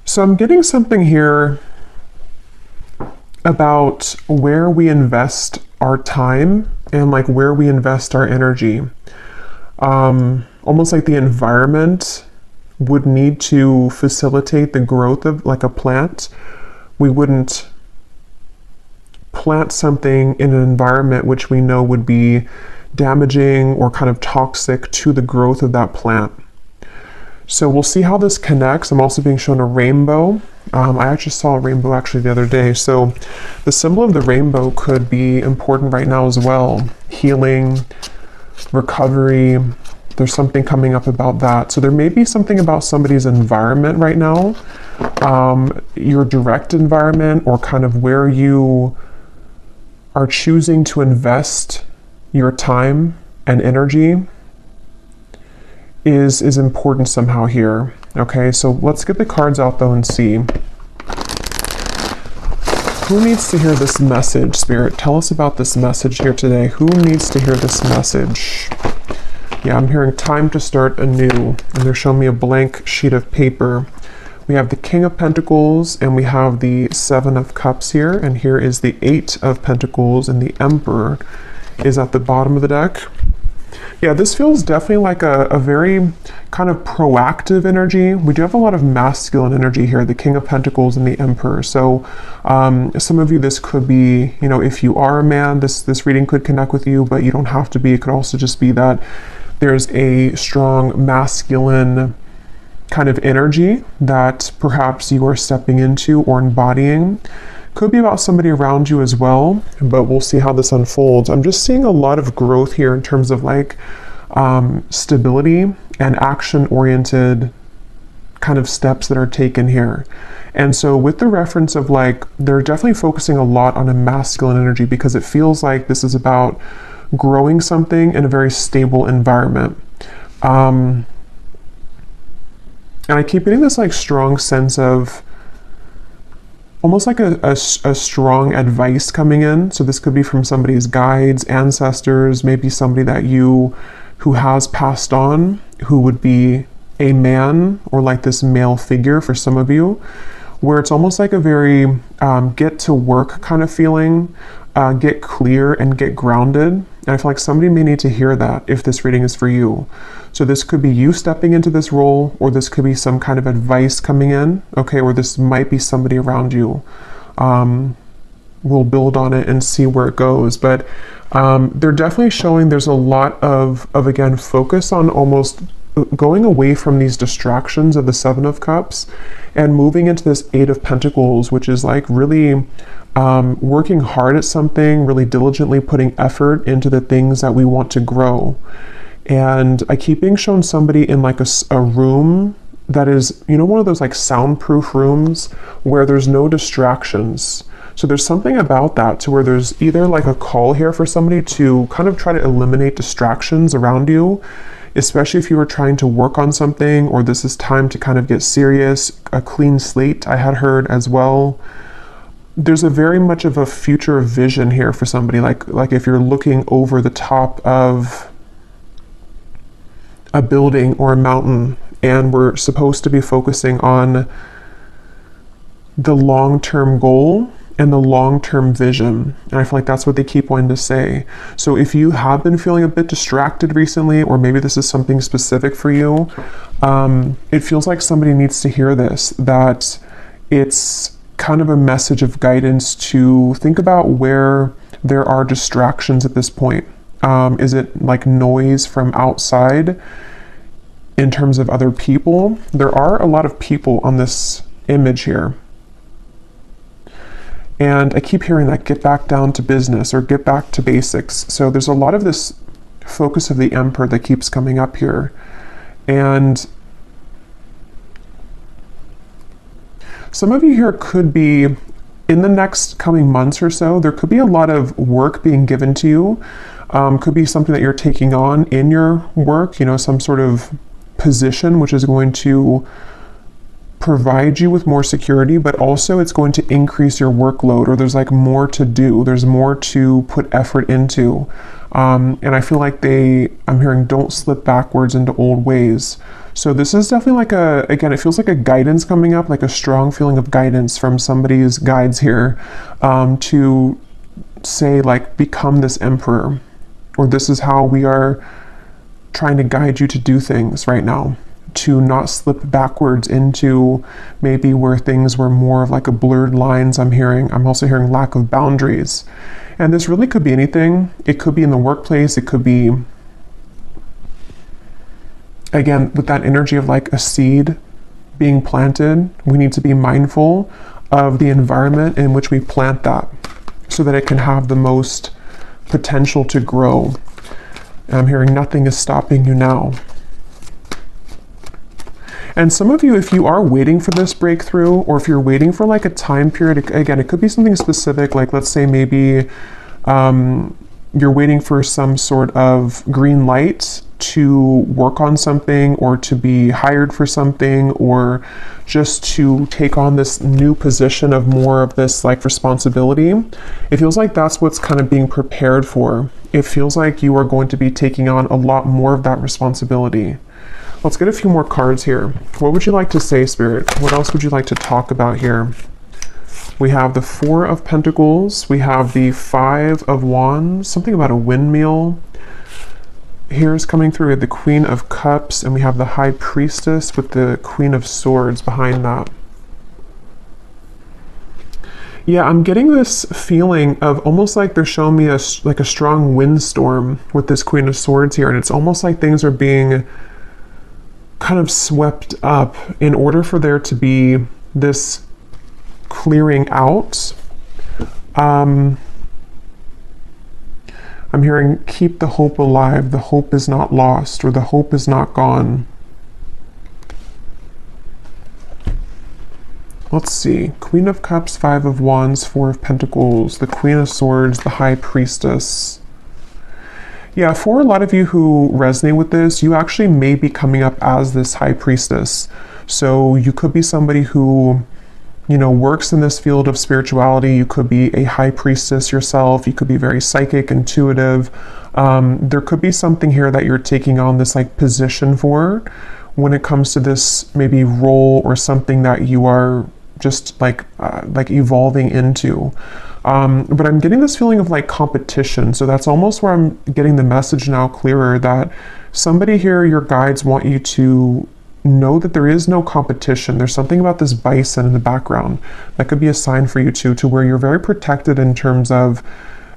So I'm getting something here about where we invest our time and like where we invest our energy. Almost like the environment would need to facilitate the growth of like a plant. We wouldn't plant something in an environment which we know would be damaging or kind of toxic to the growth of that plant. So we'll see how this connects. I'm also being shown a rainbow. I actually saw a rainbow actually the other day. So the symbol of the rainbow could be important right now as well. Healing, recovery. There's something coming up about that. So there may be something about somebody's environment right now, your direct environment, or kind of where you are choosing to invest your time and energy is important somehow here. Okay, so let's get the cards out though and see. Who needs to hear this message, Spirit? Tell us about this message here today. Who needs to hear this message? Yeah, I'm hearing time to start anew, and they're showing me a blank sheet of paper. We have the King of Pentacles, and we have the Seven of Cups here, and here is the Eight of Pentacles, and the Emperor is at the bottom of the deck. Yeah, this feels definitely like a very kind of proactive energy. We do have a lot of masculine energy here, the King of Pentacles and the Emperor. So some of you, this could be, you know, if you are a man, this reading could connect with you, but you don't have to be. It could also just be that there's a strong masculine kind of energy that perhaps you are stepping into or embodying. Could be about somebody around you as well, but we'll see how this unfolds. I'm just seeing a lot of growth here in terms of like stability and action-oriented kind of steps that are taken here. And so with the reference of like, they're definitely focusing a lot on a masculine energy because it feels like this is about growing something in a very stable environment. And I keep getting this like strong sense of almost like a strong advice coming in. So this could be from somebody's guides, ancestors, maybe somebody that who has passed on, who would be a man or like this male figure for some of you, where it's almost like a very get to work kind of feeling, get clear and get grounded. And I feel like somebody may need to hear that if this reading is for you. So this could be you stepping into this role, or this could be some kind of advice coming in, okay, or this might be somebody around you. We'll build on it and see where it goes. But they're definitely showing there's a lot of again, focus on almost going away from these distractions of the Seven of Cups and moving into this Eight of Pentacles, which is like really working hard at something, really diligently putting effort into the things that we want to grow. And I keep being shown somebody in like a room that is, you know, one of those like soundproof rooms where there's no distractions. So there's something about that to where there's either like a call here for somebody to kind of try to eliminate distractions around you, especially if you were trying to work on something, or this is time to kind of get serious, a clean slate I had heard as well. There's a very much of a future vision here for somebody, like if you're looking over the top of a building or a mountain, and we're supposed to be focusing on the long-term goal and the long-term vision. And I feel like that's what they keep wanting to say. So if you have been feeling a bit distracted recently, or maybe this is something specific for you, it feels like somebody needs to hear this, that it's kind of a message of guidance to think about where there are distractions at this point. Is it like noise from outside in terms of other people? There are a lot of people on this image here. And I keep hearing that get back down to business or get back to basics. So there's a lot of this focus of the Emperor that keeps coming up here. And some of you here could be, in the next coming months or so, there could be a lot of work being given to you. Could be something that you're taking on in your work, you know, some sort of position which is going to provide you with more security, but also it's going to increase your workload, or there's like more to do. There's more to put effort into. And I feel like I'm hearing don't slip backwards into old ways. So this is definitely like again, it feels like a guidance coming up, like a strong feeling of guidance from somebody's guides here, to say like, become this emperor, or this is how we are trying to guide you to do things right now, to not slip backwards into maybe where things were more of like a blurred lines. I'm also hearing lack of boundaries. And this really could be anything. It could be in the workplace. It could be, again, with that energy of like a seed being planted. We need to be mindful of the environment in which we plant that, so that it can have the most potential to grow. And I'm hearing nothing is stopping you now. And some of you, if you are waiting for this breakthrough, or if you're waiting for like a time period, again, it could be something specific, like let's say maybe you're waiting for some sort of green light to work on something, or to be hired for something, or just to take on this new position of more of this like responsibility. It feels like that's what's kind of being prepared for. It feels like you are going to be taking on a lot more of that responsibility. Let's get a few more cards here. What would you like to say, Spirit? What else would you like to talk about here? We have the Four of Pentacles. We have the Five of Wands. Something about a windmill. Here's coming through the Queen of Cups, and we have the High Priestess with the Queen of Swords behind that. Yeah, I'm getting this feeling of almost like they're showing me a strong windstorm with this Queen of Swords here, and it's almost like things are being kind of swept up in order for there to be this clearing out. I'm hearing keep the hope alive. The hope is not lost, or the hope is not gone. Let's see. Queen of Cups, Five of Wands, Four of Pentacles, the Queen of Swords, the High Priestess. Yeah, for a lot of you who resonate with this, you actually may be coming up as this High Priestess. So you could be somebody who, you know, works in this field of spirituality. You could be a High Priestess yourself. You could be very psychic, intuitive. There could be something here that you're taking on this like position for when it comes to this maybe role, or something that you are just like evolving into. But I'm getting this feeling of like competition. So that's almost where I'm getting the message now clearer, that somebody here, your guides want you to know that there is no competition. There's something about this bison in the background that could be a sign for you too, to where you're very protected in terms of,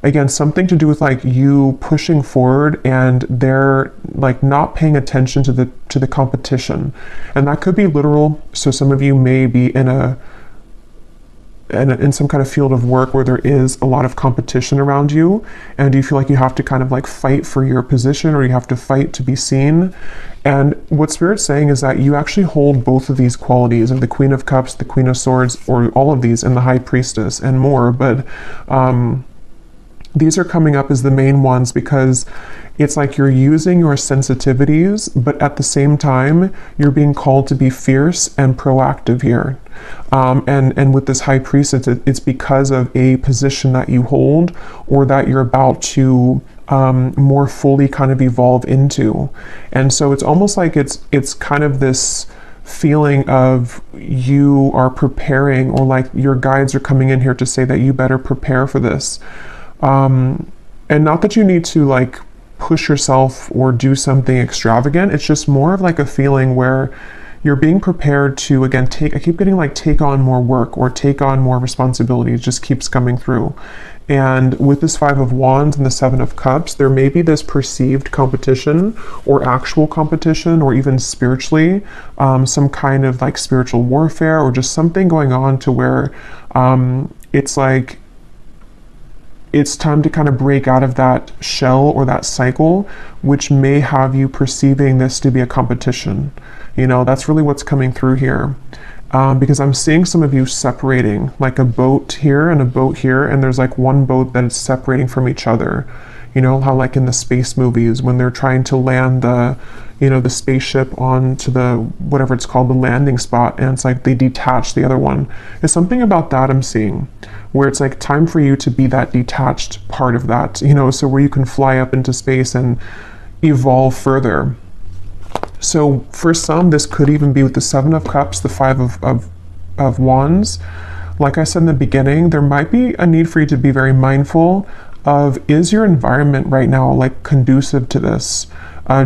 again, something to do with like you pushing forward, and they're like not paying attention to the competition. And that could be literal. So some of you may be in some kind of field of work where there is a lot of competition around you, and you feel like you have to kind of like fight for your position, or you have to fight to be seen. And what Spirit's saying is that you actually hold both of these qualities of the Queen of Cups, the Queen of Swords, or all of these, and the High Priestess and more. But these are coming up as the main ones because it's like you're using your sensitivities, but at the same time, you're being called to be fierce and proactive here. And with this High Priestess, it's because of a position that you hold, or that you're about to more fully kind of evolve into. And so it's almost like it's kind of this feeling of you are preparing, or like your guides are coming in here to say that you better prepare for this. And not that you need to like push yourself or do something extravagant. It's just more of like a feeling where you're being prepared to, again, I keep getting like take on more work or take on more responsibility. It just keeps coming through. And with this Five of Wands and the Seven of Cups, there may be this perceived competition or actual competition, or even spiritually, some kind of like spiritual warfare, or just something going on to where it's like, it's time to kind of break out of that shell or that cycle, which may have you perceiving this to be a competition. You know, that's really what's coming through here. Because I'm seeing some of you separating, like a boat here and a boat here, and there's like one boat that is separating from each other. You know, how like in the space movies, when they're trying to land the, you know, the spaceship onto the, whatever it's called, the landing spot, and it's like they detach the other one. There's something about that I'm seeing, where it's like time for you to be that detached part of that, you know, so where you can fly up into space and evolve further. So for some, this could even be with the Seven of Cups, the Five of Wands. Like I said in the beginning, there might be a need for you to be very mindful of, is your environment right now like conducive to this?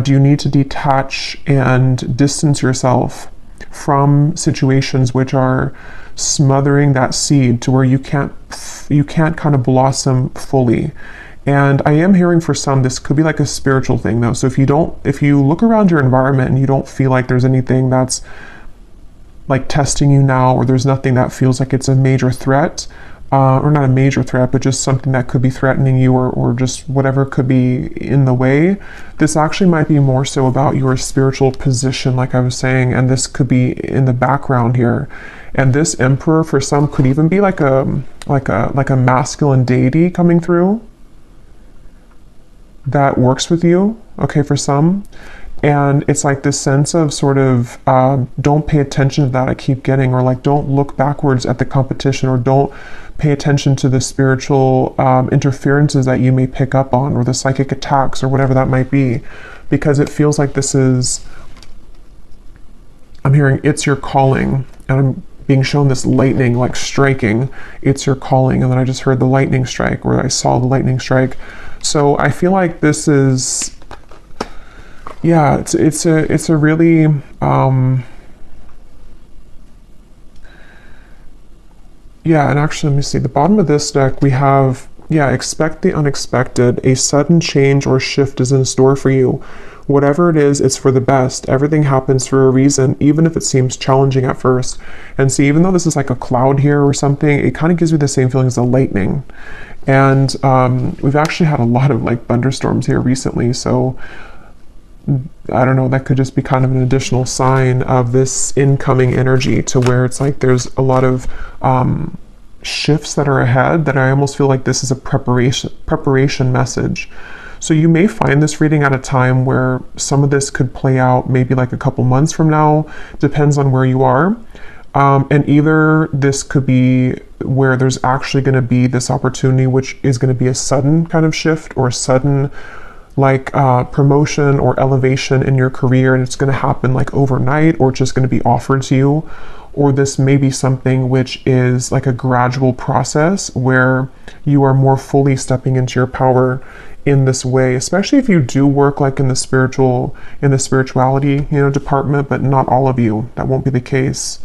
Do you need to detach and distance yourself from situations which are smothering that seed to where you can't kind of blossom fully? And I am hearing for some, this could be like a spiritual thing though. So if you look around your environment and you don't feel like there's anything that's like testing you now, or there's nothing that feels like it's a major threat, or not a major threat, but just something that could be threatening you, or just whatever could be in the way, this actually might be more so about your spiritual position, like I was saying, and this could be in the background here. And this Emperor for some could even be like a masculine deity coming through that works with you, okay, for some. And it's like this sense of sort of, don't pay attention to that I keep getting, or like don't look backwards at the competition, or don't pay attention to the spiritual interferences that you may pick up on, or the psychic attacks, or whatever that might be, because it feels like this is, I'm hearing it's your calling, and I'm being shown this lightning like striking, it's your calling, and then I just heard the lightning strike, or I saw the lightning strike. So I feel like this is, yeah, it's a really yeah, and actually let me see, the bottom of this deck we have, yeah, expect the unexpected. A sudden change or shift is in store for you. Whatever it is, it's for the best. Everything happens for a reason, even if it seems challenging at first. And see, even though this is like a cloud here or something, it kind of gives me the same feeling as the lightning. And we've actually had a lot of like thunderstorms here recently, so I don't know, that could just be kind of an additional sign of this incoming energy, to where it's like there's a lot of shifts that are ahead, that I almost feel like this is a preparation message. So you may find this reading at a time where some of this could play out maybe like a couple months from now, depends on where you are. And either this could be where there's actually going to be this opportunity, which is going to be a sudden kind of shift, or a sudden like promotion or elevation in your career, and it's going to happen like overnight, or it's just going to be offered to you. Or this may be something which is like a gradual process where you are more fully stepping into your power in this way, especially if you do work like in the spirituality, you know, department, but not all of you, that won't be the case.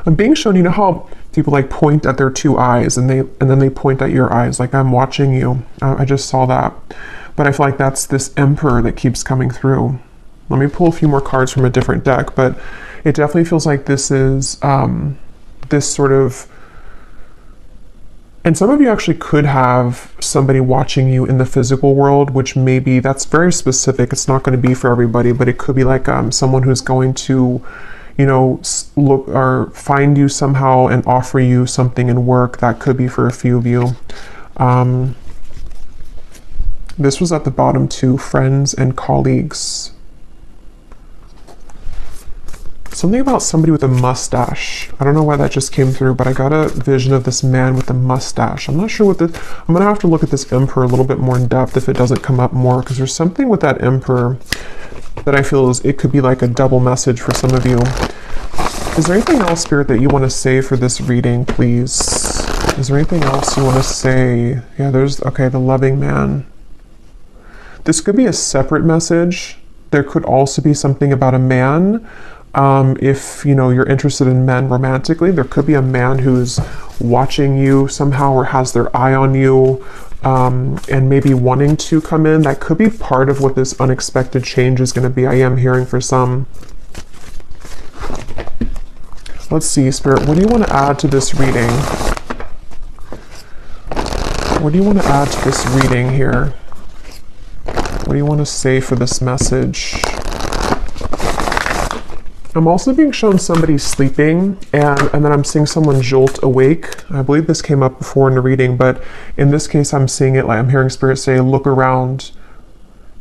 I'm being shown, you know how people like point at their two eyes, and then they point at your eyes, like I'm watching you. I just saw that. But I feel like that's this Emperor that keeps coming through. Let me pull a few more cards from a different deck, but it definitely feels like this is this sort of, and some of you actually could have somebody watching you in the physical world, which maybe that's very specific. It's not going to be for everybody, but it could be like someone who's going to, you know, look or find you somehow and offer you something in work. That could be for a few of you. This was at the bottom too, friends and colleagues. Something about somebody with a mustache. I don't know why that just came through, but I got a vision of this man with a mustache. I'm not sure what this, I'm gonna have to look at this Emperor a little bit more in depth if it doesn't come up more, because there's something with that Emperor that I feel is, it could be like a double message for some of you. Is there anything else, Spirit, that you want to say for this reading, please? Is there anything else you want to say? Yeah, there's, okay, the loving man. This could be a separate message. There could also be something about a man. If, you know, you're interested in men romantically, there could be a man who's watching you somehow, or has their eye on you, and maybe wanting to come in. That could be part of what this unexpected change is going to be. I am hearing for some. Let's see, Spirit, what do you want to add to this reading? What do you want to add to this reading here? What do you want to say for this message? I'm also being shown somebody sleeping, and then I'm seeing someone jolt awake. I believe this came up before in the reading, but in this case, I'm seeing it like I'm hearing Spirit say, look around.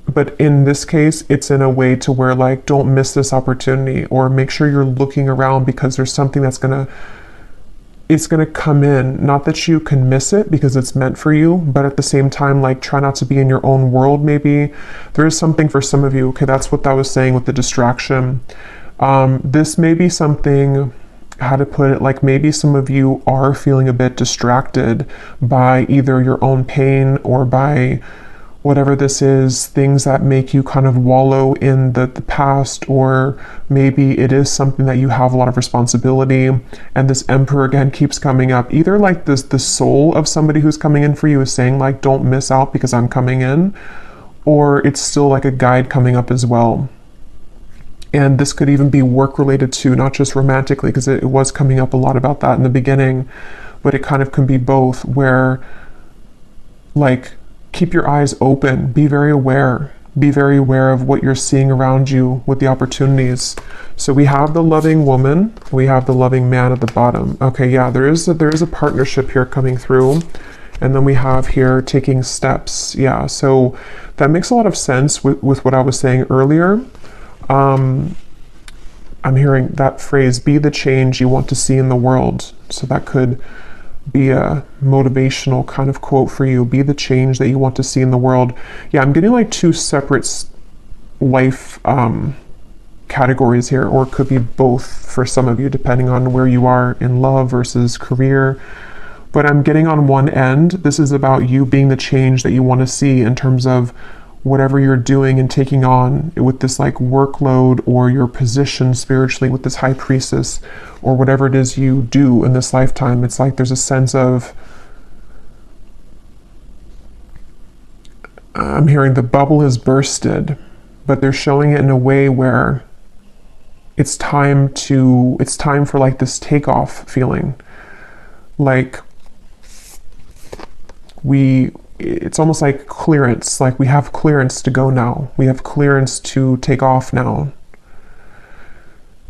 But in this case, it's in a way to where like, don't miss this opportunity, or make sure you're looking around because there's something that's it's gonna come in. Not that you can miss it because it's meant for you, but at the same time, like try not to be in your own world. Maybe there is something for some of you. Okay, that's what that was saying with the distraction. This may be something, how to put it, like maybe some of you are feeling a bit distracted by either your own pain or by whatever this is, things that make you kind of wallow in the past, or maybe it is something that you have a lot of responsibility. And this Emperor again keeps coming up. Either like this, the soul of somebody who's coming in for you is saying like, don't miss out because I'm coming in, or it's still like a guide coming up as well. And this could even be work related too, not just romantically, because it was coming up a lot about that in the beginning, but it kind of can be both, where like, keep your eyes open, be very aware of what you're seeing around you with the opportunities. So we have the loving woman, we have the loving man at the bottom. Okay, yeah, there is a partnership here coming through. And then we have here taking steps. Yeah, so that makes a lot of sense with what I was saying earlier. I'm hearing that phrase, be the change you want to see in the world. So that could be a motivational kind of quote for you. Be the change that you want to see in the world. Yeah, I'm getting like two separate life categories here, or it could be both for some of you, depending on where you are in love versus career. But I'm getting on one end, this is about you being the change that you want to see in terms of whatever you're doing and taking on with this like workload, or your position spiritually with this high priestess, or whatever it is you do in this lifetime. It's like there's a sense of, I'm hearing the bubble has bursted, but they're showing it in a way where it's time for like this takeoff feeling. Like it's almost like clearance, like we have clearance to go now. We have clearance to take off now.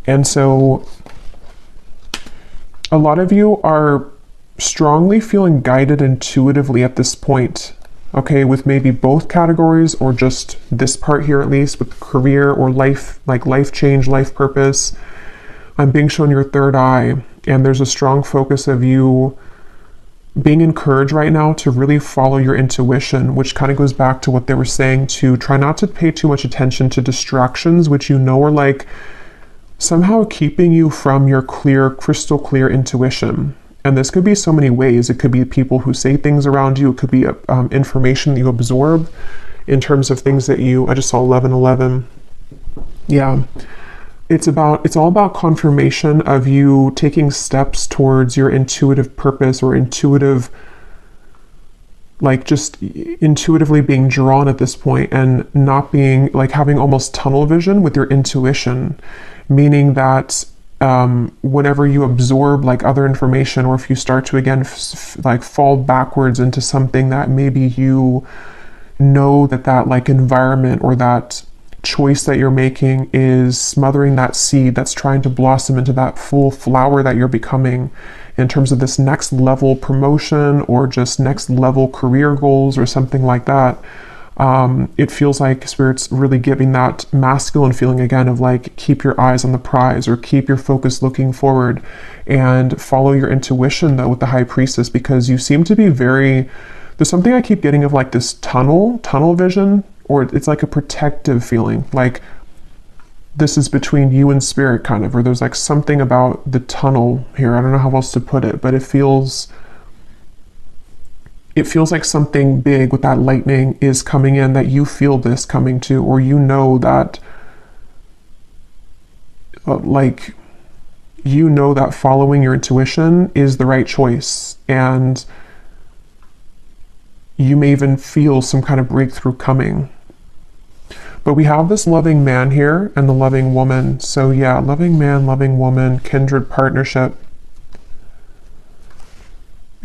And so a lot of you are strongly feeling guided intuitively at this point. Okay, with maybe both categories, or just this part here, at least with career or life, like life change, life purpose. I'm being shown your third eye, and there's a strong focus of you being encouraged right now to really follow your intuition, which kind of goes back to what they were saying, to try not to pay too much attention to distractions, which you know are like somehow keeping you from your clear, crystal clear intuition. And this could be so many ways. It could be people who say things around you. It could be information that you absorb in terms of things that I just saw 1111. Yeah. It's all about confirmation of you taking steps towards your intuitive purpose, or intuitive, like just intuitively being drawn at this point, and not being like having almost tunnel vision with your intuition, meaning that whenever you absorb like other information, or if you start to again like fall backwards into something that maybe you know that like environment or that choice that you're making is smothering that seed that's trying to blossom into that full flower that you're becoming, in terms of this next level promotion, or just next level career goals, or something like that. It feels like Spirit's really giving that masculine feeling again of like, keep your eyes on the prize, or keep your focus looking forward, and follow your intuition though with the High Priestess, because you seem to be there's something I keep getting of like this tunnel vision, or it's like a protective feeling, like this is between you and Spirit kind of, or there's like something about the tunnel here. I don't know how else to put it, but it feels like something big with that lightning is coming in, that you feel this coming to, or you know that that following your intuition is the right choice, and you may even feel some kind of breakthrough coming. But we have this loving man here and the loving woman. So yeah, loving man, loving woman, kindred partnership.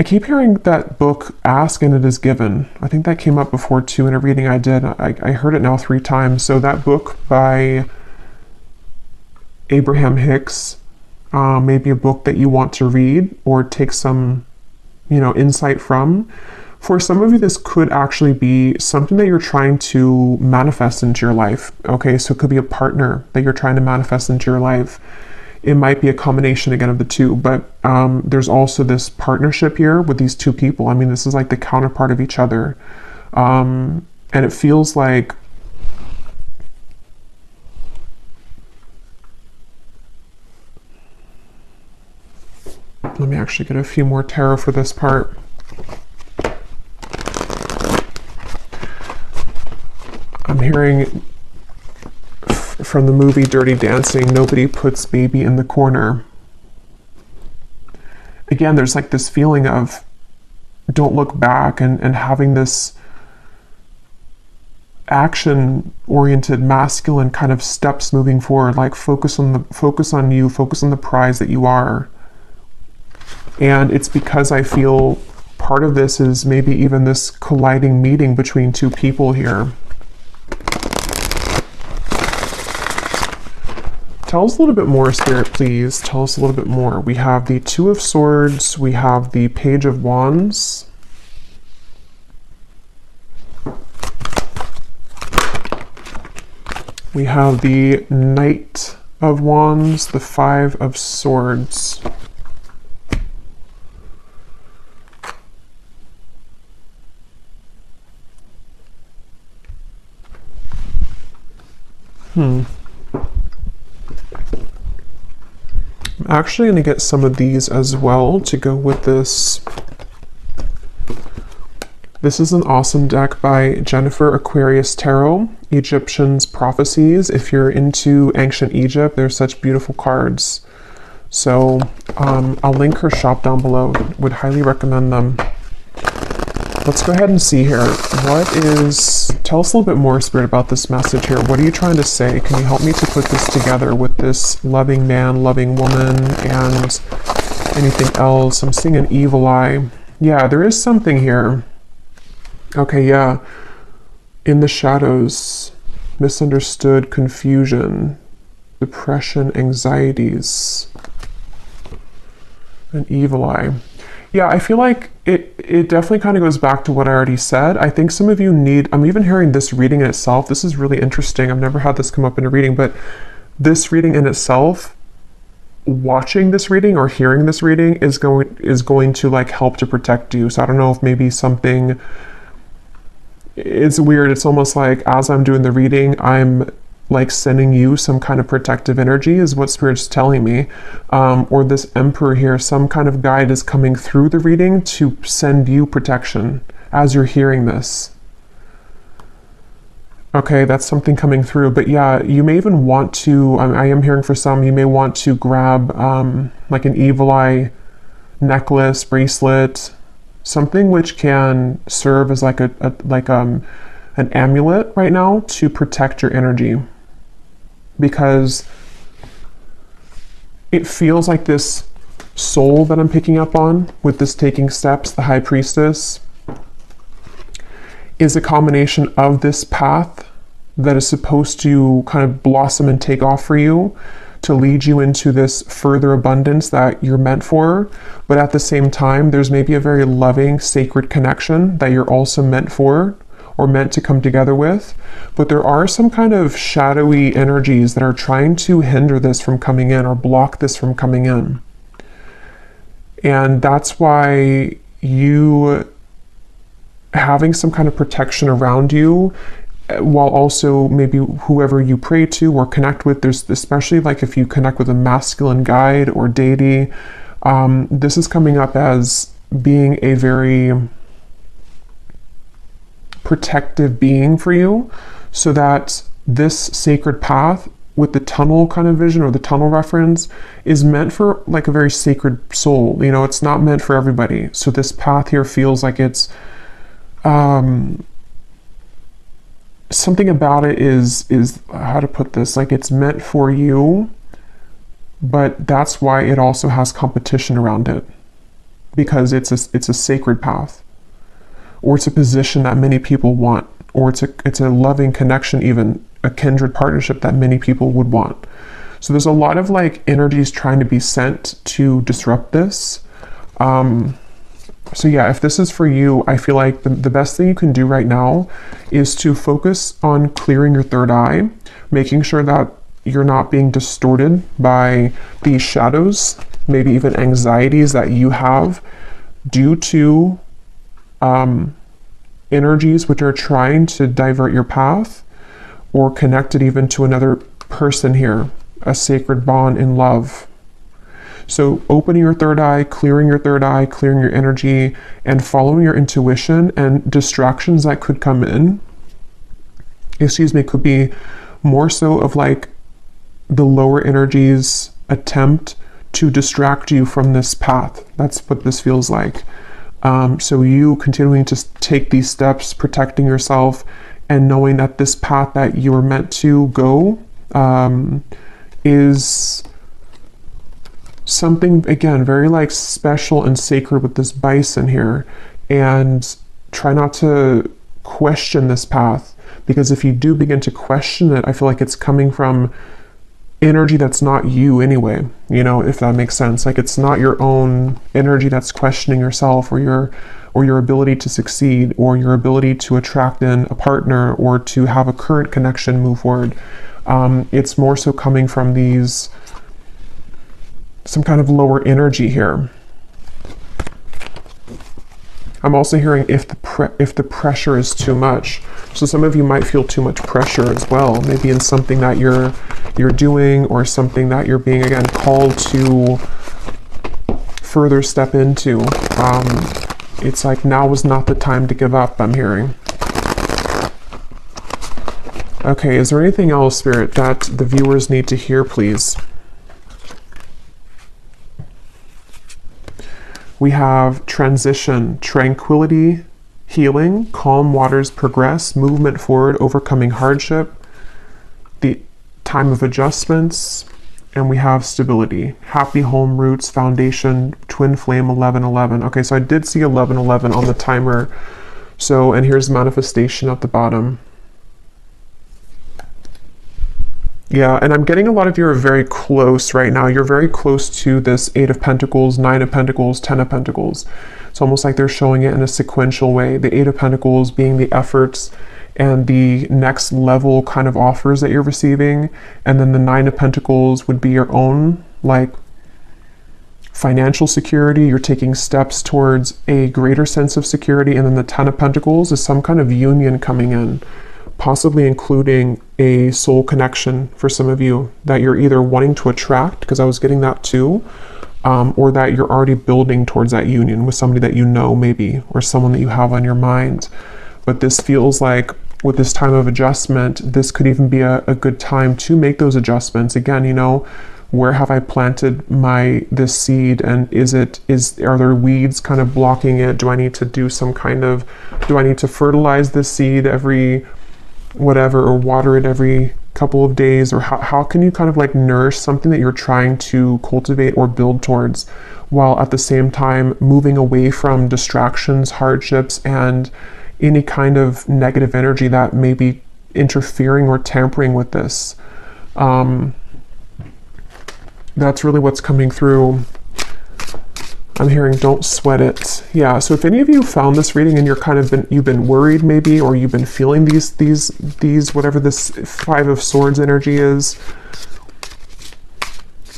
I keep hearing that book, Ask and It Is Given. I think that came up before too in a reading I did. I heard it now 3 times. So that book by Abraham Hicks, maybe a book that you want to read or take some, insight from. For some of you, this could actually be something that you're trying to manifest into your life. Okay, so it could be a partner that you're trying to manifest into your life. It might be a combination again of the two, but there's also this partnership here with these two people. I mean, this is like the counterpart of each other. And it feels like let me actually get a few more tarot for this part. I'm hearing from the movie Dirty Dancing, nobody puts baby in the corner. Again, there's like this feeling of don't look back and having this action-oriented masculine kind of steps moving forward, like focus on you, focus on the prize that you are. And it's because I feel part of this is maybe even this colliding meeting between two people here. Tell us a little bit more, Spirit, please. Tell us a little bit more. We have the Two of Swords. We have the Page of Wands. We have the Knight of Wands, the Five of Swords. I'm actually going to get some of these as well to go with this. This is an awesome deck by Jennifer Aquarius Tarot, Egyptian's Prophecies. If you're into ancient Egypt, there's such beautiful cards. So I'll link her shop down below. Would highly recommend them. Let's go ahead and see here. Tell us a little bit more, Spirit, about this message here. What are you trying to say? Can you help me to put this together with this loving man, loving woman, and anything else? I'm seeing an evil eye. Yeah, there is something here. Okay, yeah. In the shadows, misunderstood, confusion, depression, anxieties, an evil eye. Yeah, I feel like it definitely kind of goes back to what I already said. I think some of you I'm even hearing this reading in itself. This is really interesting. I've never had this come up in a reading, but this reading in itself, watching this reading or hearing this reading is going to like help to protect you. So I don't know if maybe something, it's weird. It's almost like as I'm doing the reading, I'm like sending you some kind of protective energy is what Spirit's telling me. Or this Emperor here, some kind of guide is coming through the reading to send you protection as you're hearing this. Okay, that's something coming through. But yeah, you may even want to, I am hearing for some, you may want to grab like an evil eye necklace, bracelet, something which can serve as like an amulet right now to protect your energy. Because it feels like this soul that I'm picking up on with this taking steps, the High Priestess, is a combination of this path that is supposed to kind of blossom and take off for you to lead you into this further abundance that you're meant for. But at the same time, there's maybe a very loving, sacred connection that you're also meant for or meant to come together with. But there are some kind of shadowy energies that are trying to hinder this from coming in or block this from coming in. And that's why you having some kind of protection around you, while also maybe whoever you pray to or connect with, there's especially like if you connect with a masculine guide or deity, this is coming up as being a very protective being for you, so that this sacred path with the tunnel kind of vision or the tunnel reference is meant for like a very sacred soul. You know, it's not meant for everybody. So this path here feels like it's something about it is how to put this, like it's meant for you, but that's why it also has competition around it, because it's a sacred path, or it's a position that many people want, or it's a loving connection, even a kindred partnership that many people would want. So there's a lot of like energies trying to be sent to disrupt this. So yeah, if this is for you, I feel like the best thing you can do right now is to focus on clearing your third eye, making sure that you're not being distorted by these shadows, maybe even anxieties that you have due to energies which are trying to divert your path or connect it even to another person here, a sacred bond in love. So opening your third eye, clearing your energy, and following your intuition, and distractions that could come in, could be more so of like the lower energies attempt to distract you from this path. That's what this feels like. So you continuing to take these steps, protecting yourself, and knowing that this path that you were meant to go is something, again, very like special and sacred with this bison here. And try not to question this path, because if you do begin to question it, I feel like it's coming from energy that's not you anyway, you know, if that makes sense. Like it's not your own energy that's questioning yourself or your ability to succeed, or your ability to attract in a partner, or to have a current connection move forward. It's more so coming from some kind of lower energy here. I'm also hearing if the pressure is too much. So some of you might feel too much pressure as well, maybe in something that you're doing, or something that you're being, again, called to further step into. It's like now is not the time to give up, I'm hearing. Okay, is there anything else, Spirit, that the viewers need to hear, please? We have transition, tranquility, healing, calm waters progress, movement forward, overcoming hardship, the time of adjustments, and we have stability, happy home, roots, foundation, twin flame, 1111. Okay, so I did see 1111 on the timer. So, and here's manifestation at the bottom. Yeah, and I'm getting a lot of you are very close right now. You're very close to this 8 of Pentacles, 9 of Pentacles, 10 of Pentacles. It's almost like they're showing it in a sequential way. The 8 of Pentacles being the efforts and the next level kind of offers that you're receiving. And then the 9 of Pentacles would be your own, like, financial security. You're taking steps towards a greater sense of security. And then the 10 of Pentacles is some kind of union coming in, possibly including a soul connection for some of you that you're either wanting to attract, because I was getting that too, or that you're already building towards that union with somebody that you know, maybe, or someone that you have on your mind. But this feels like with this time of adjustment, this could even be a good time to make those adjustments. Again, you know, where have I planted this seed, and are there weeds kind of blocking it? Do I need to fertilize this seed every whatever, or water it every couple of days? Or how can you kind of like nourish something that you're trying to cultivate or build towards, while at the same time moving away from distractions, hardships, and any kind of negative energy that may be interfering or tampering with this. That's really what's coming through. I'm hearing don't sweat it. Yeah, so if any of you found this reading and you've been worried maybe, or you've been feeling these whatever this 5 of Swords energy is,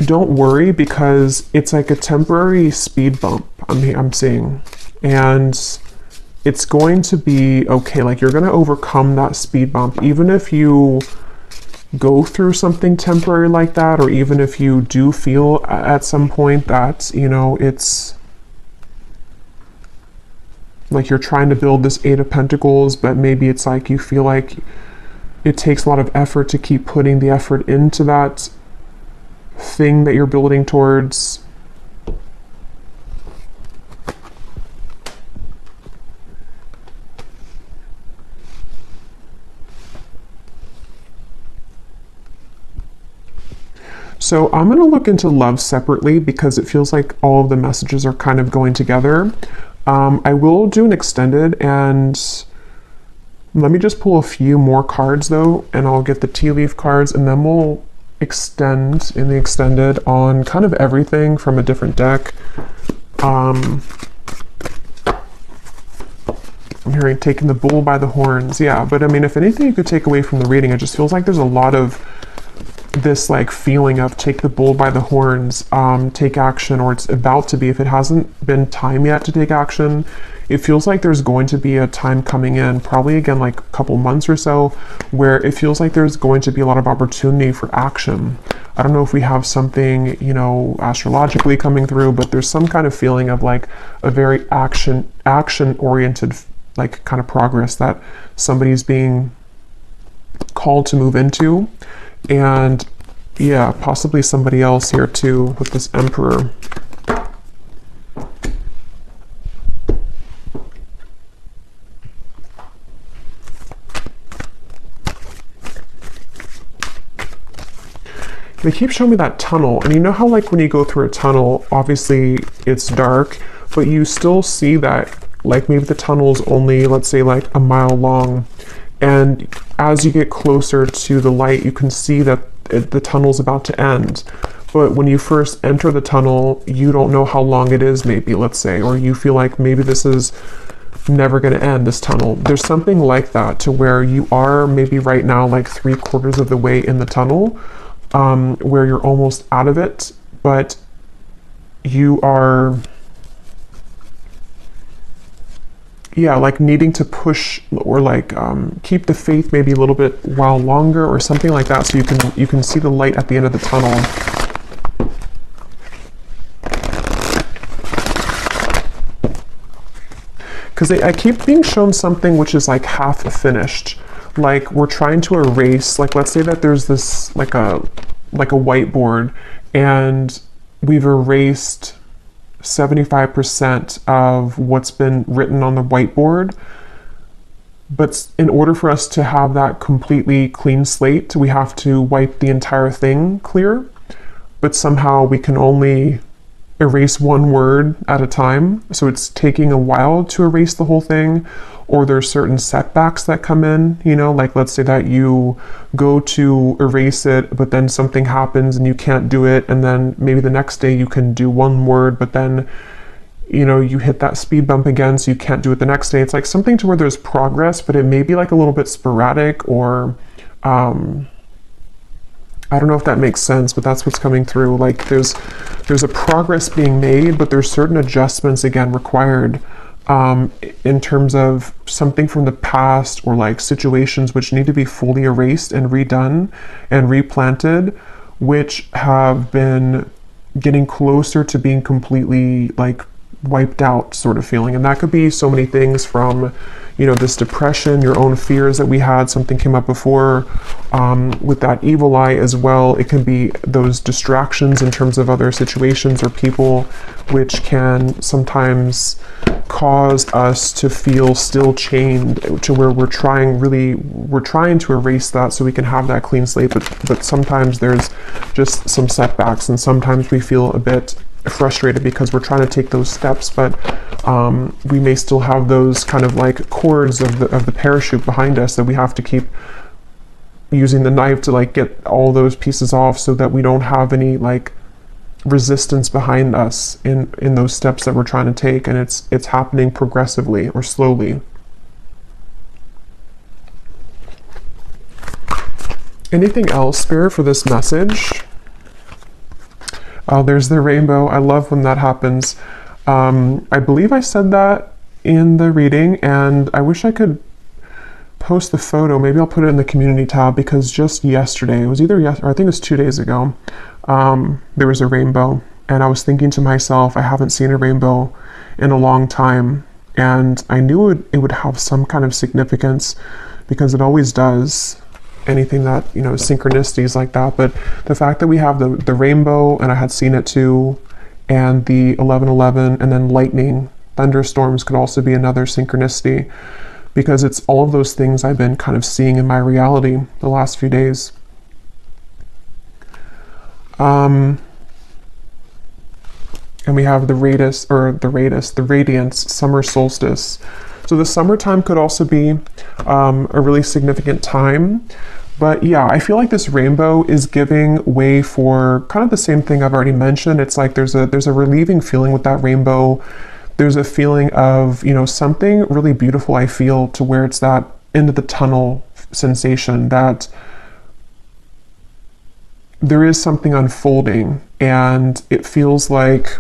don't worry, because it's like a temporary speed bump I'm seeing. And it's going to be okay. Like, you're going to overcome that speed bump, even if you go through something temporary like that, or even if you do feel at some point that, you know, it's like you're trying to build this 8 of Pentacles, but maybe it's like you feel like it takes a lot of effort to keep putting the effort into that thing that you're building towards. So I'm going to look into love separately, because it feels like all of the messages are kind of going together. I will do an extended, and let me just pull a few more cards though, and I'll get the tea leaf cards, and then we'll extend in the extended on kind of everything from a different deck. I'm hearing taking the bull by the horns. Yeah, but I mean, if anything you could take away from the reading, it just feels like there's a lot of this like feeling of take the bull by the horns, take action, or it's about to be. If it hasn't been time yet to take action, it feels like there's going to be a time coming in, probably again like a couple months or so, where it feels like there's going to be a lot of opportunity for action. I don't know if we have something, you know, astrologically coming through, but there's some kind of feeling of like a very action oriented like kind of progress that somebody's being called to move into. And yeah, possibly somebody else here too with this Emperor. They keep showing me that tunnel, and you know how like when you go through a tunnel, obviously it's dark, but you still see that like maybe the tunnel's only, let's say, like a mile long, and as you get closer to the light, you can see that the tunnel's about to end. But when you first enter the tunnel, you don't know how long it is, maybe, let's say, or you feel like maybe this is never going to end, this tunnel. There's something like that to where you are maybe right now like 3/4 of the way in the tunnel, where you're almost out of it, but you are, yeah, like needing to push or like keep the faith maybe a little bit while longer or something like that, so you can see the light at the end of the tunnel. Because I keep being shown something which is like half finished, like we're trying to erase, like let's say that there's this like a whiteboard and we've erased 75% of what's been written on the whiteboard, but in order for us to have that completely clean slate, we have to wipe the entire thing clear, but somehow we can only erase one word at a time, so it's taking a while to erase the whole thing. Or there's certain setbacks that come in, you know, like let's say that you go to erase it, but then something happens and you can't do it, and then maybe the next day you can do one word, but then, you know, you hit that speed bump again, so you can't do it the next day. It's like something to where there's progress, but it may be like a little bit sporadic, or I don't know if that makes sense, but that's what's coming through. Like there's a progress being made, but there's certain adjustments again required in terms of something from the past, or like situations which need to be fully erased and redone and replanted, which have been getting closer to being completely like wiped out sort of feeling. And that could be so many things from, you know, this depression, your own fears that we had, something came up before with that evil eye as well. It can be those distractions in terms of other situations or people, which can sometimes cause us to feel still chained to where we're trying to erase that so we can have that clean slate, but sometimes there's just some setbacks, and sometimes we feel a bit frustrated because we're trying to take those steps, but we may still have those kind of like cords of the parachute behind us that we have to keep using the knife to like get all those pieces off, so that we don't have any like resistance behind us in those steps that we're trying to take, and it's happening progressively or slowly. Anything else, Spirit, for this message? Oh, there's the rainbow. I love when that happens. I believe I said that in the reading, and I wish I could post the photo. Maybe I'll put it in the community tab, because just yesterday, it was either yesterday, or I think it was 2 days ago, there was a rainbow, and I was thinking to myself, I haven't seen a rainbow in a long time, and I knew it would have some kind of significance, because it always does. Anything that, you know, synchronicities like that. But the fact that we have the rainbow, and I had seen it too, and the 11:11, and then lightning, thunderstorms could also be another synchronicity, because it's all of those things I've been kind of seeing in my reality the last few days. And we have the radiance, summer solstice. So the summertime could also be a really significant time, But yeah, I feel like this rainbow is giving way for kind of the same thing I've already mentioned. It's like there's a relieving feeling with that rainbow. There's a feeling of, you know, something really beautiful, I feel, to where it's that end of the tunnel sensation, that there is something unfolding, and it feels like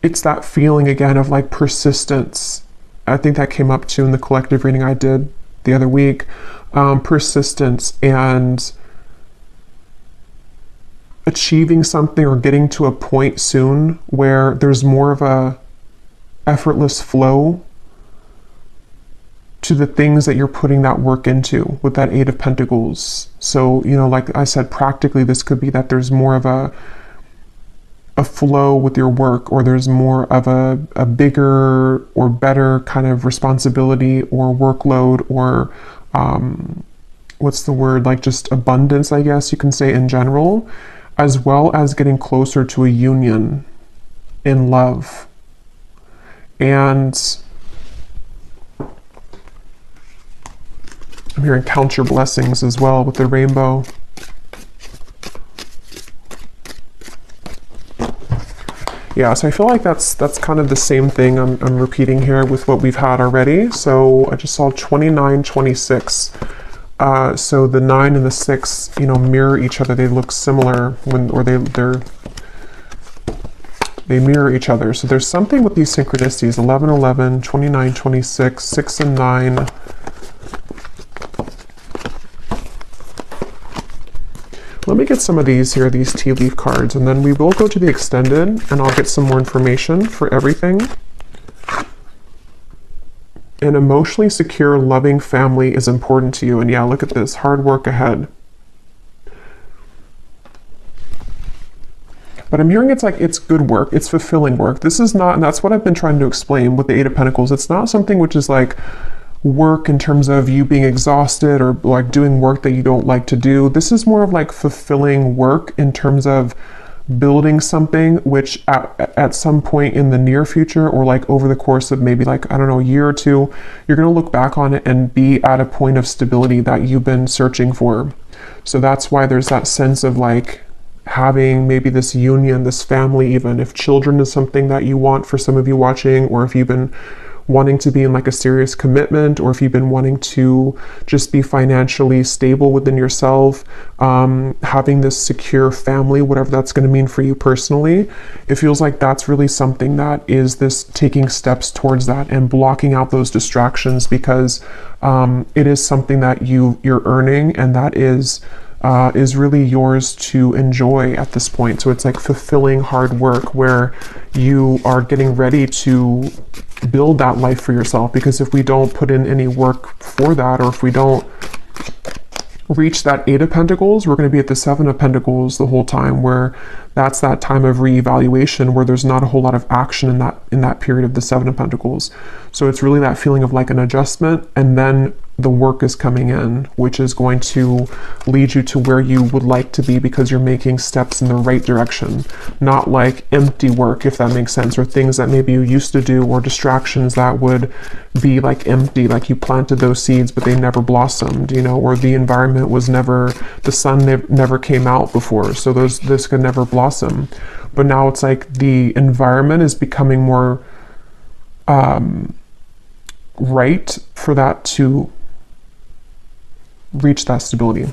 it's that feeling again of like persistence. I think that came up too in the collective reading I did the other week. Persistence and achieving something or getting to a point soon where there's more of a effortless flow to the things that you're putting that work into with that Eight of Pentacles. So, you know, like I said, practically this could be that there's more of a flow with your work, or there's more of a bigger or better kind of responsibility or workload, or what's the word, like just abundance, I guess you can say, in general, as well as getting closer to a union in love. And I'm hearing count your blessings as well with the rainbow. Yeah, so I feel like that's kind of the same thing I'm repeating here with what we've had already. So I just saw 29, 26. So the 9 and the 6, you know, mirror each other. They look similar they mirror each other. So there's something with these synchronicities: 11, 11, 29, 26, 6 and 9. Let me get some of these here, these tea leaf cards, and then we will go to the extended and I'll get some more information for everything. An emotionally secure, loving family is important to you. And yeah, look at this, hard work ahead. But I'm hearing it's like, it's good work, it's fulfilling work. This is not, and that's what I've been trying to explain with the Eight of Pentacles. It's not something which is like work in terms of you being exhausted or like doing work that you don't like to do. This is more of like fulfilling work in terms of building something which at some point in the near future, or like over the course of maybe like, I don't know, a year or two, you're going to look back on it and be at a point of stability that you've been searching for. So that's why there's that sense of like having maybe this union, this family, even if children is something that you want for some of you watching, or if you've been wanting to be in like a serious commitment, or if you've been wanting to just be financially stable within yourself, having this secure family, whatever that's going to mean for you personally, it feels like that's really something that is this taking steps towards that and blocking out those distractions, because it is something that you're earning, and that is really yours to enjoy at this point. So it's like fulfilling hard work where you are getting ready to build that life for yourself. Because if we don't put in any work for that, or if we don't reach that Eight of Pentacles, we're going to be at the Seven of Pentacles the whole time, where that's that time of reevaluation where there's not a whole lot of action in that period of the Seven of Pentacles. So it's really that feeling of like an adjustment, and then the work is coming in, which is going to lead you to where you would like to be, because you're making steps in the right direction, not like empty work, if that makes sense, or things that maybe you used to do, or distractions that would be like empty, like you planted those seeds but they never blossomed, you know, or the environment was never, the sun never came out before, so this could never blossom. But now it's like the environment is becoming more right for that to reach that stability.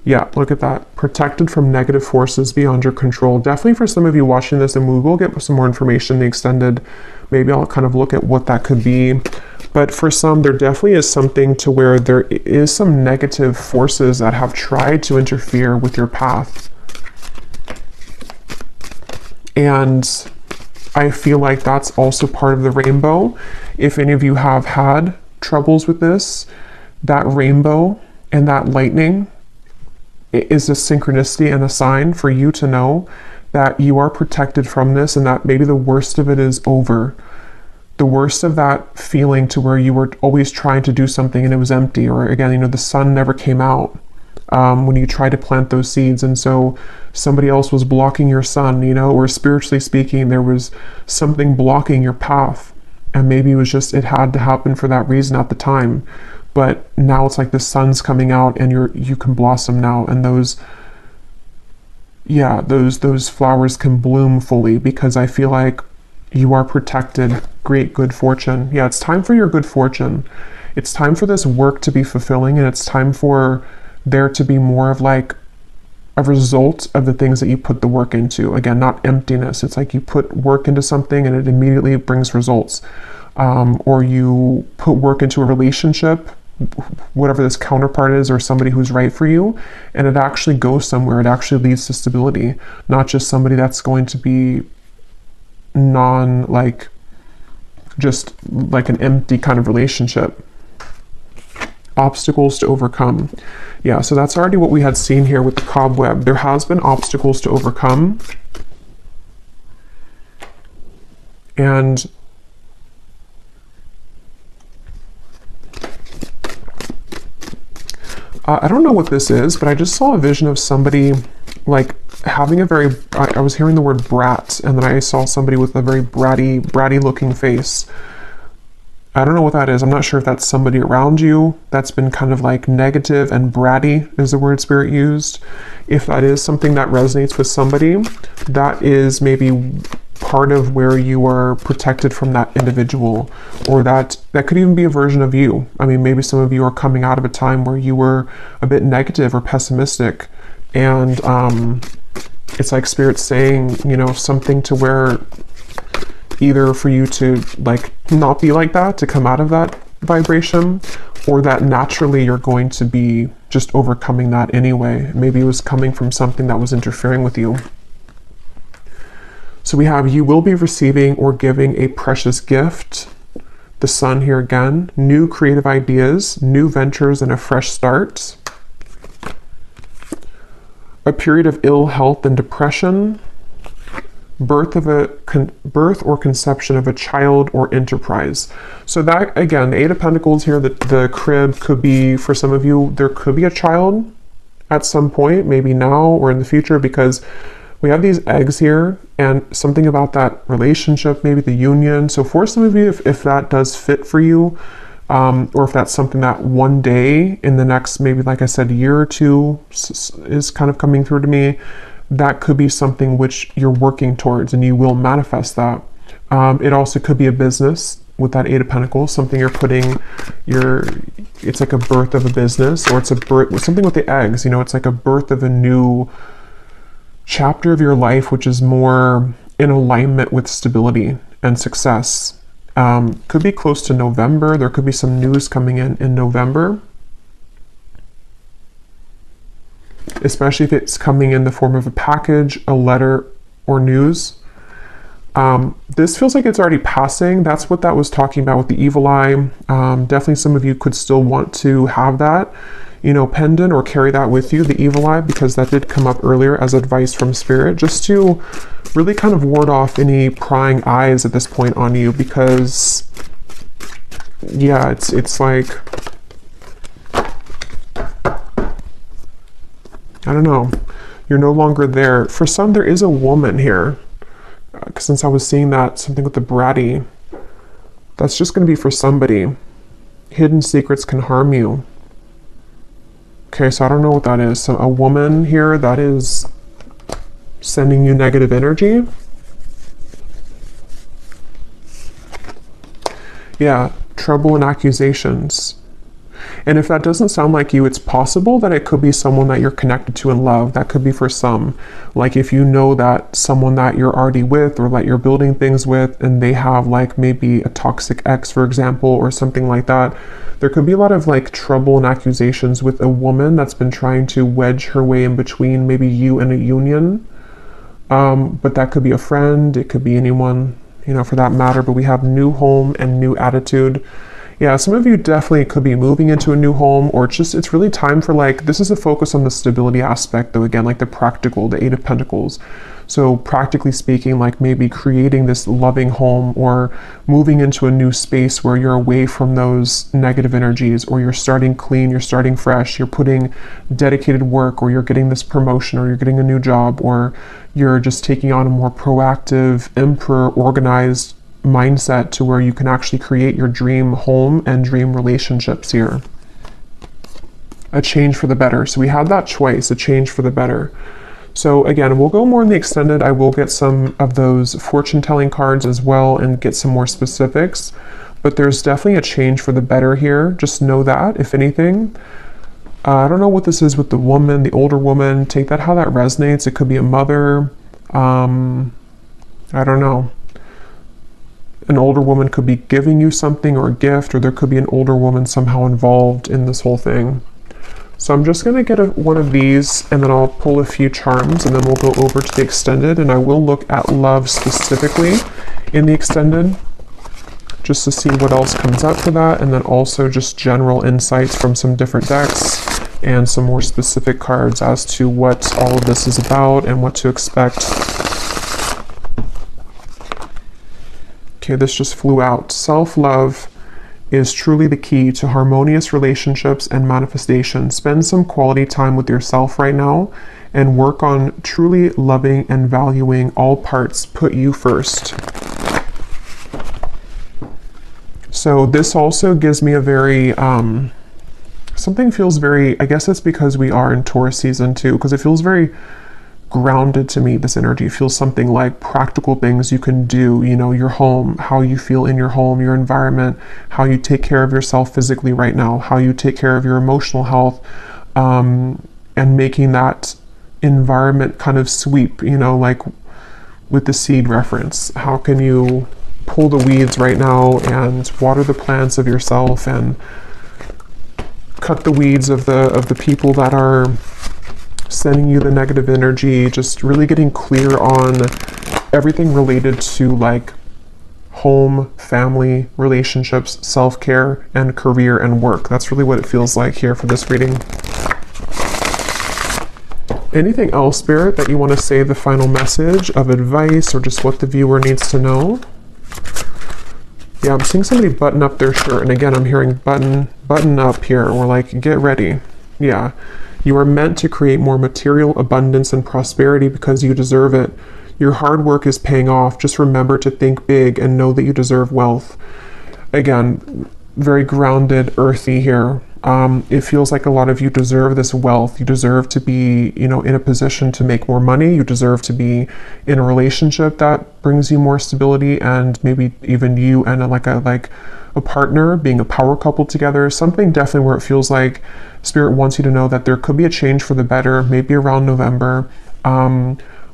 Yeah, look at that. Protected from negative forces beyond your control. Definitely for some of you watching this, and we will get some more information in the extended. Maybe I'll kind of look at what that could be. But for some, there definitely is something to where there is some negative forces that have tried to interfere with your path. And I feel like that's also part of the rainbow. If any of you have had troubles with this, that rainbow and that lightning is a synchronicity and a sign for you to know that you are protected from this, and that maybe the worst of it is over. The worst of that feeling to where you were always trying to do something and it was empty, or again, you know, the sun never came out when you tried to plant those seeds, and so somebody else was blocking your sun, you know, or spiritually speaking, there was something blocking your path. And maybe it was just, it had to happen for that reason at the time. But now it's like the sun's coming out and you can blossom now, and those flowers can bloom fully, because I feel like you are protected. Great good fortune. Yeah, it's time for your good fortune. It's time for this work to be fulfilling, and it's time for there to be more of like a result of the things that you put the work into. Again, not emptiness. It's like you put work into something and it immediately brings results. Or you put work into a relationship, whatever this counterpart is, or somebody who's right for you, and it actually goes somewhere. It actually leads to stability, not just somebody that's going to be just like an empty kind of relationship. Obstacles to overcome. Yeah, so that's already what we had seen here with the cobweb. There has been obstacles to overcome. And I don't know what this is, but I just saw a vision of somebody like having a very, I was hearing the word brat, and then I saw somebody with a very bratty looking face. I don't know what that is. I'm not sure if that's somebody around you that's been kind of like negative, and bratty is the word Spirit used. If that is something that resonates with somebody, that is maybe part of where you are protected from that individual, or that could even be a version of you. I mean, maybe some of you are coming out of a time where you were a bit negative or pessimistic, and it's like Spirit saying, you know, something to where either for you to like not be like that, to come out of that vibration, or that naturally you're going to be just overcoming that anyway. Maybe it was coming from something that was interfering with you. So we have, you will be receiving or giving a precious gift. The sun here again. New creative ideas, new ventures, and a fresh start. A period of ill health and depression. Birth or conception of a child or enterprise. So that, again, the Eight of Pentacles here, the crib could be, for some of you, there could be a child at some point, maybe now or in the future, because we have these eggs here, and something about that relationship, maybe the union. So for some of you, if that does fit for you, or if that's something that one day in the next, maybe like I said, year or two is kind of coming through to me, that could be something which you're working towards, and you will manifest that. It also could be a business with that Eight of Pentacles, something you're putting it's like a birth of a business, or it's a birth, something with the eggs, you know, it's like a birth of a new chapter of your life, which is more in alignment with stability and success. Could be close to November. There could be some news coming in November, especially if it's coming in the form of a package, a letter, or news. This feels like it's already passing. That's what that was talking about with the evil eye. Definitely some of you could still want to have that, you know, pendant, or carry that with you, the evil eye, because that did come up earlier as advice from Spirit, just to really kind of ward off any prying eyes at this point on you, because yeah, it's like, I don't know, you're no longer there. For some, there is a woman here, since I was seeing that, something with the bratty, that's just going to be for somebody. Hidden secrets can harm you. Okay, so I don't know what that is. So a woman here that is sending you negative energy. Yeah, trouble and accusations. And if that doesn't sound like you, it's possible that it could be someone that you're connected to in love. That could be for some. Like if you know that someone that you're already with, or that you're building things with, and they have like maybe a toxic ex, for example, or something like that, there could be a lot of like trouble and accusations with a woman that's been trying to wedge her way in between maybe you and a union. But that could be a friend, it could be anyone, you know, for that matter. But we have new home and new attitude. Yeah, some of you definitely could be moving into a new home, or it's really time for like, this is a focus on the stability aspect though, again, like the practical, the Eight of Pentacles. So practically speaking, like maybe creating this loving home, or moving into a new space where you're away from those negative energies, or you're starting clean, you're starting fresh, you're putting dedicated work, or you're getting this promotion, or you're getting a new job, or you're just taking on a more proactive, emperor, organized mindset to where you can actually create your dream home and dream relationships here. A change for the better. So we had that choice, a change for the better. So again, we'll go more in the extended. I will get some of those fortune telling cards as well and get some more specifics, but there's definitely a change for the better here. Just know that, if anything. I don't know what this is with the woman, the older woman. Take that how that resonates. It could be a mother. I don't know. An older woman could be giving you something or a gift, or there could be an older woman somehow involved in this whole thing. So I'm just going to get one of these, and then I'll pull a few charms, and then we'll go over to the extended, and I will look at love specifically in the extended, just to see what else comes up for that, and then also just general insights from some different decks, and some more specific cards as to what all of this is about and what to expect. Okay, this just flew out. Self-love is truly the key to harmonious relationships and manifestation. Spend some quality time with yourself right now and work on truly loving and valuing all parts. Put you first. So this also gives me a very, something feels very, I guess it's because we are in Taurus season too, because it feels very grounded to me, this energy. It feels something like practical things you can do, you know, your home, how you feel in your home, your environment, how you take care of yourself physically right now, how you take care of your emotional health, and making that environment kind of sweep, you know, like with the seed reference. How can you pull the weeds right now and water the plants of yourself and cut the weeds of the people that are sending you the negative energy, just really getting clear on everything related to like home, family, relationships, self-care, and career and work. That's really what it feels like here for this reading. Anything else, Spirit, that you want to say, the final message of advice or just what the viewer needs to know? Yeah, I'm seeing somebody button up their shirt, and again, I'm hearing button up here, or like get ready. Yeah. You are meant to create more material abundance and prosperity because you deserve it. Your hard work is paying off. Just remember to think big and know that you deserve wealth. Again, very grounded, earthy here. It feels like a lot of you deserve this wealth. You deserve to be, you know, in a position to make more money. You deserve to be in a relationship that brings you more stability, and maybe even you and a partner being a power couple together. Something definitely where it feels like Spirit wants you to know that there could be a change for the better, maybe around November,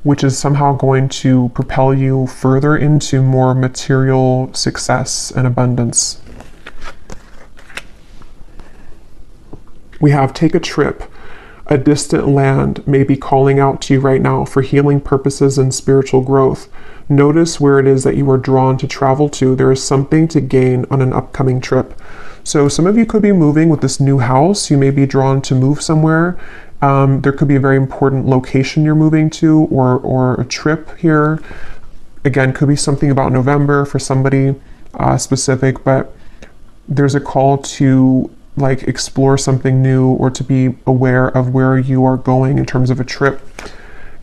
which is somehow going to propel you further into more material success and abundance. We have take a trip. A distant land may be calling out to you right now for healing purposes and spiritual growth. Notice where it is that you are drawn to travel to. There is something to gain on an upcoming trip. So some of you could be moving with this new house. You may be drawn to move somewhere. There could be a very important location you're moving to, or a trip here. Again, could be something about November for somebody specific, but there's a call to like explore something new or to be aware of where you are going in terms of a trip.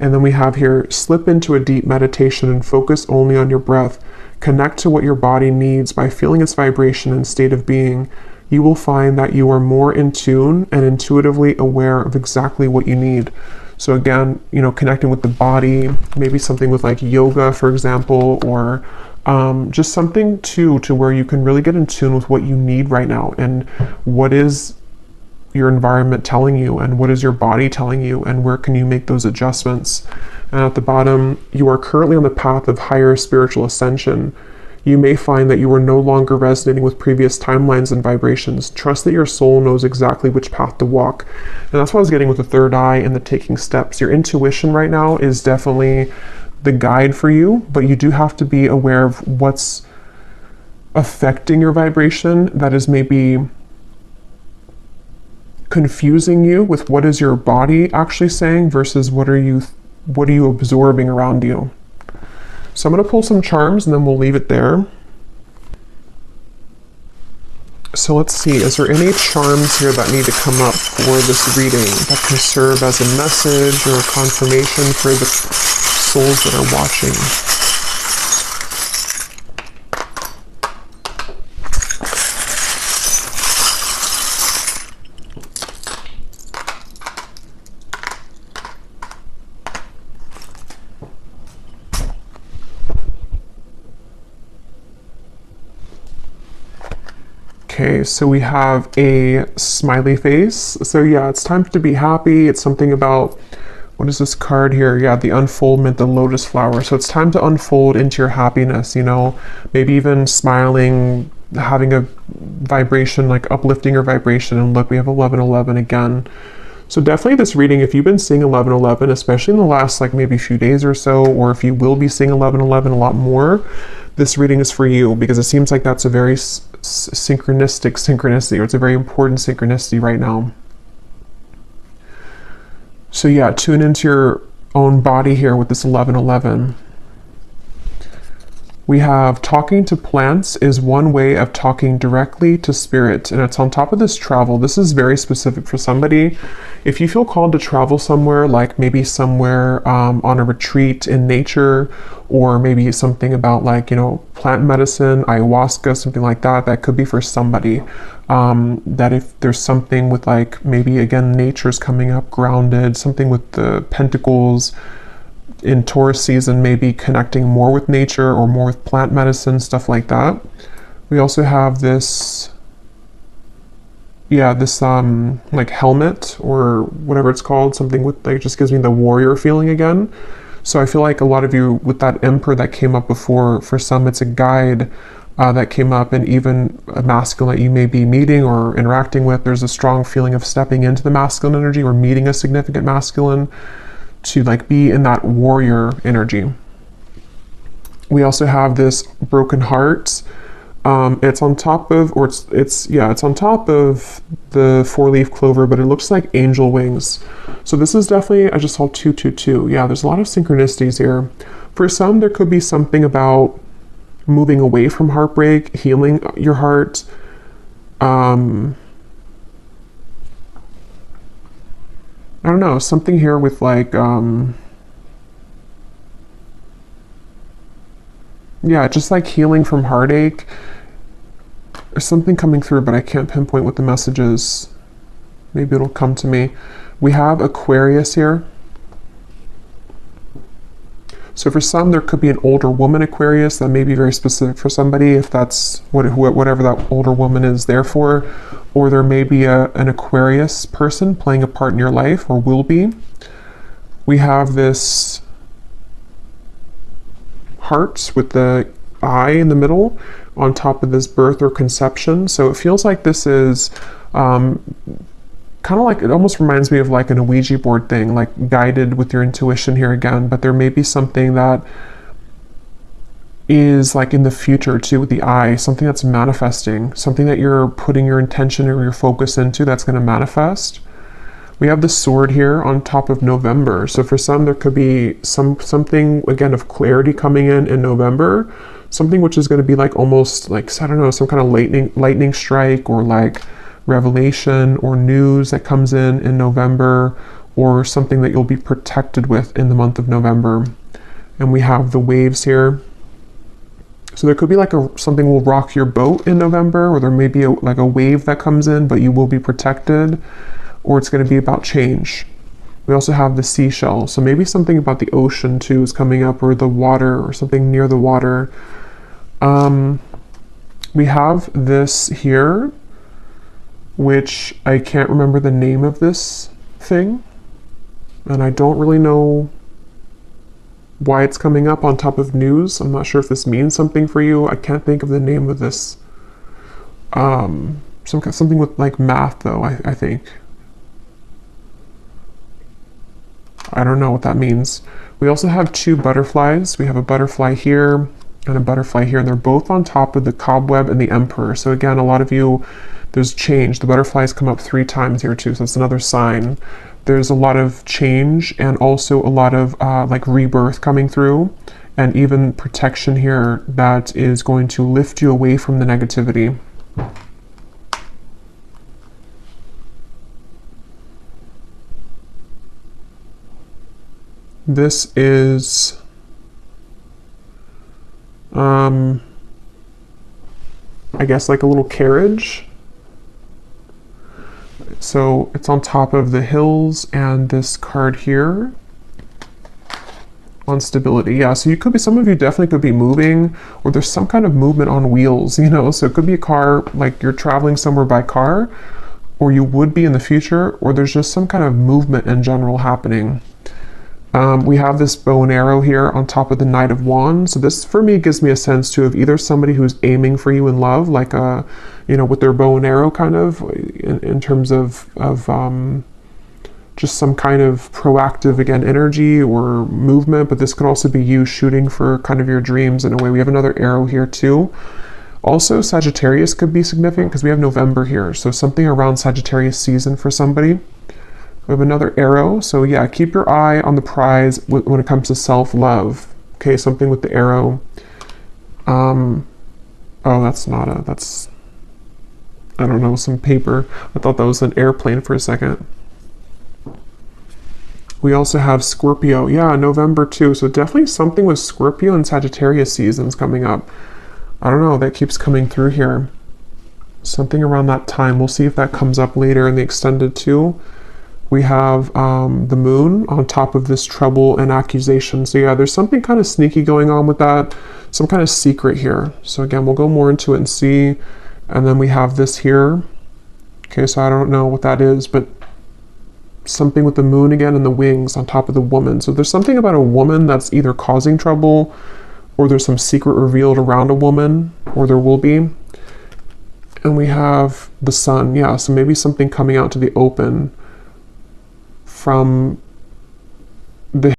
And then we have here, slip into a deep meditation and focus only on your breath. Connect to what your body needs by feeling its vibration and state of being. You will find that you are more in tune and intuitively aware of exactly what you need. So again, you know, connecting with the body, maybe something with like yoga, for example, or just something to where you can really get in tune with what you need right now, and what is your environment telling you, and what is your body telling you, and where can you make those adjustments. And at the bottom, you are currently on the path of higher spiritual ascension. You may find that you are no longer resonating with previous timelines and vibrations. Trust that your soul knows exactly which path to walk. And that's what I was getting with the third eye and the taking steps. Your intuition right now is definitely the guide for you, but you do have to be aware of what's affecting your vibration that is maybe confusing you with what is your body actually saying versus what are you absorbing around you. So I'm going to pull some charms and then we'll leave it there. So let's see, is there any charms here that need to come up for this reading that can serve as a message or a confirmation for the souls that are watching? Okay, so we have a smiley face. So yeah, it's time to be happy. It's something about, what is this card here? Yeah, the unfoldment, the lotus flower. So it's time to unfold into your happiness, you know, maybe even smiling, having a vibration, like uplifting your vibration. And look, we have 1111 again. So definitely this reading, if you've been seeing 1111, especially in the last like maybe few days or so, or if you will be seeing 1111 a lot more, this reading is for you, because it seems like that's a very synchronicity, or it's a very important synchronicity right now. So yeah, tune into your own body here with this 1111. We have talking to plants is one way of talking directly to spirit, and it's on top of this travel. This is very specific for somebody. If you feel called to travel somewhere, like maybe somewhere on a retreat in nature, or maybe something about like, you know, plant medicine, ayahuasca, something like that, that could be for somebody. That if there's something with like, maybe again, nature's coming up, grounded, something with the pentacles, in Taurus season, maybe connecting more with nature or more with plant medicine, stuff like that. We also have this, yeah, this like helmet or whatever it's called, something with like, just gives me the warrior feeling again. So I feel like a lot of you with that emperor that came up before, for some it's a guide that came up, and even a masculine that you may be meeting or interacting with, there's a strong feeling of stepping into the masculine energy or meeting a significant masculine, to like be in that warrior energy. We also have this broken heart. It's on top of, or it's on top of the 4-leaf clover, but it looks like angel wings. So this is definitely, I just saw 222. Yeah, there's a lot of synchronicities here. For some, there could be something about moving away from heartbreak, healing your heart. I don't know, something here with like, yeah, just like healing from heartache. There's something coming through, but I can't pinpoint what the message is. Maybe it'll come to me. We have Aquarius here. So for some, there could be an older woman Aquarius that may be very specific for somebody, if that's whatever that older woman is there for. Or there may be an Aquarius person playing a part in your life, or will be. We have this heart with the eye in the middle on top of this birth or conception. So it feels like this is kind of like, it almost reminds me of like an Ouija board thing, like guided with your intuition here again, but there may be something that is like in the future too, with the eye, something that's manifesting, something that you're putting your intention or your focus into that's going to manifest. We have the sword here on top of November. So for some, there could be something again of clarity coming in November, something which is going to be like almost like, I don't know, some kind of lightning strike, or like revelation or news that comes in November, or something that you'll be protected with in the month of November. And we have the waves here. So there could be like something will rock your boat in November, or there may be like a wave that comes in, but you will be protected, or it's going to be about change. We also have the seashell. So maybe something about the ocean too is coming up, or the water, or something near the water. We have this here, which I can't remember the name of this thing, and I don't really know why it's coming up on top of news. I'm not sure if this means something for you. I can't think of the name of this. Something with like math though, I think. I don't know what that means. We also have 2 butterflies. We have a butterfly here and a butterfly here, and they're both on top of the cobweb and the emperor. So again, a lot of you, there's change. The butterflies come up 3 times here too, so that's another sign. There's a lot of change, and also a lot of like rebirth coming through, and even protection here that is going to lift you away from the negativity. This is I guess like a little carriage. So it's on top of the hills, and this card here on stability. Yeah, so you could be, some of you definitely could be moving, or there's some kind of movement on wheels, you know, so it could be a car, like you're traveling somewhere by car, or you would be in the future, or there's just some kind of movement in general happening. We have this bow and arrow here on top of the Knight of Wands. So this, for me, gives me a sense too of either somebody who's aiming for you in love, like you know, with their bow and arrow, kind of in terms of just some kind of proactive, again, energy or movement. But this could also be you shooting for kind of your dreams in a way. We have another arrow here too. Also, Sagittarius could be significant because we have November here. So something around Sagittarius season for somebody. We have another arrow. So yeah, keep your eye on the prize when it comes to self-love. Okay, something with the arrow. Oh, that's not a, that's, I don't know, some paper. I thought that was an airplane for a second. We also have Scorpio. Yeah, November too. So definitely something with Scorpio and Sagittarius seasons coming up. I don't know, that keeps coming through here. Something around that time. We'll see if that comes up later in the extended too. We have the moon on top of this trouble and accusation. So yeah, there's something kind of sneaky going on with that. Some kind of secret here. So again, we'll go more into it and see. And then we have this here. Okay, so I don't know what that is, but something with the moon again and the wings on top of the woman. So there's something about a woman that's either causing trouble, or there's some secret revealed around a woman, or there will be. And we have the sun. Yeah, so maybe something coming out to the open from the